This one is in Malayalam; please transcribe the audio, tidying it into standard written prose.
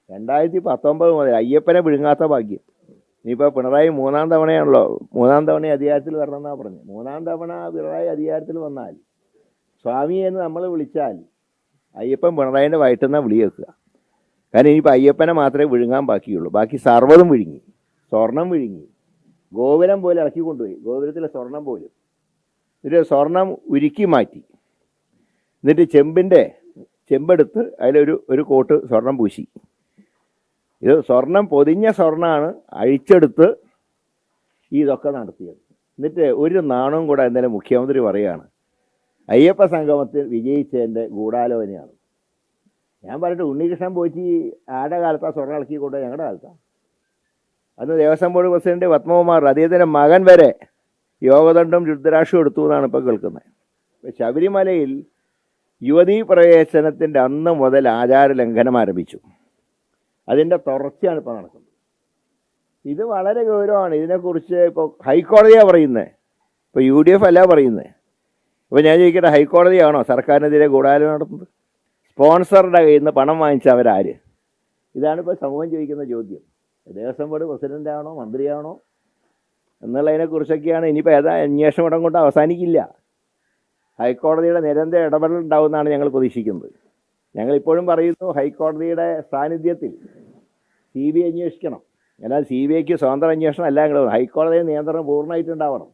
2019 മുതൽ അയ്യപ്പനെ വിഴുങ്ങാത്ത ഭാഗ്യം. ഇനിയിപ്പോൾ പിണറായി മൂന്നാം തവണ അധികാരത്തിൽ വരണമെന്നാണ് പറഞ്ഞത്. മൂന്നാം തവണ പിണറായി അധികാരത്തിൽ വന്നാൽ സ്വാമി എന്ന് നമ്മൾ വിളിച്ചാൽ അയ്യപ്പൻ പിണറായിൻ്റെ വയറ്റുന്ന വിളി വെക്കുക. കാരണം ഇനിയിപ്പോൾ അയ്യപ്പനെ മാത്രമേ വിഴുങ്ങാൻ ബാക്കിയുള്ളൂ. ബാക്കി സർവ്വതും വിഴുങ്ങി. സ്വർണം വിഴുങ്ങി. ഗോപുരം പോലെ ഇറക്കി കൊണ്ടുപോയി. ഗോപുരത്തിലെ സ്വർണം പോലും. എന്നിട്ട് സ്വർണം ഉരുക്കി മാറ്റി. എന്നിട്ട് ചെമ്പെടുത്ത് അതിലൊരു കോട്ട് സ്വർണം പൂശി. ഇത് സ്വർണം പൊതിഞ്ഞ സ്വർണ്ണമാണ് അഴിച്ചെടുത്ത് ഇതൊക്കെ നടത്തിയത്. എന്നിട്ട് ഒരു നാണവും കൂടെ എന്തായാലും മുഖ്യമന്ത്രി പറയുകയാണ് അയ്യപ്പ സംഗമത്തിൽ വിജയിച്ചതിൻ്റെ ഗൂഢാലോചനയാണ്. ഞാൻ പറഞ്ഞിട്ട് ഉണ്ണികൃഷ്ണൻ പോറ്റി ആരുടെ കാലത്താണ് സ്വർണ്ണം ഇളക്കിക്കൊണ്ട്? ഞങ്ങളുടെ കാലത്താണ്. അന്ന് ദേവസ്വം ബോർഡ് പ്രസിഡന്റ് പത്മകുമാർ അദ്ദേഹത്തിൻ്റെ മകൻ വരെ യോഗദണ്ഡും രുദ്രാക്ഷവും എടുത്തു എന്നാണ് ഇപ്പോൾ കേൾക്കുന്നത്. ശബരിമലയിൽ യുവതീ പ്രവേശനത്തിൻ്റെ അന്ന് മുതൽ ആചാര ലംഘനം ആരംഭിച്ചു. അതിൻ്റെ തുടർച്ചയാണ് ഇപ്പോൾ നടക്കുന്നത്. ഇത് വളരെ ഗൗരവമാണ്. ഇതിനെക്കുറിച്ച് ഇപ്പോൾ ഹൈക്കോടതിയാണ് പറയുന്നത്. ഇപ്പോൾ UDF അല്ല പറയുന്നത്. ഇപ്പോൾ ഞാൻ ചോദിക്കട്ടെ, ഹൈക്കോടതിയാണോ സർക്കാരിനെതിരെ ഗൂഢാലോചന നടത്തുന്നത്? സ്പോൺസറുടെ കയ്യിൽ നിന്ന് പണം വാങ്ങിച്ചവരാര്? ഇതാണിപ്പോൾ സമൂഹം ചോദിക്കുന്ന ചോദ്യം. ദേവസ്വം ബോർഡ് പ്രസിഡൻ്റാണോ മന്ത്രിയാണോ എന്നുള്ളതിനെക്കുറിച്ചൊക്കെയാണ്. ഇനിയിപ്പോൾ അന്വേഷണം ഇടം കൊണ്ട് അവസാനിക്കില്ല. ഹൈക്കോടതിയുടെ നിരന്തര ഇടപെടൽ ഉണ്ടാവുമെന്നാണ് ഞങ്ങൾ പ്രതീക്ഷിക്കുന്നത്. ഞങ്ങളിപ്പോഴും പറയുന്നു, ഹൈക്കോടതിയുടെ സാന്നിധ്യത്തിൽ CBI അന്വേഷിക്കണം. എന്നാൽ CBIക്ക് സ്വതന്ത്ര അന്വേഷണം അല്ല. ഹൈക്കോടതിയുടെ നിയന്ത്രണം പൂർണ്ണമായിട്ടുണ്ടാവണം.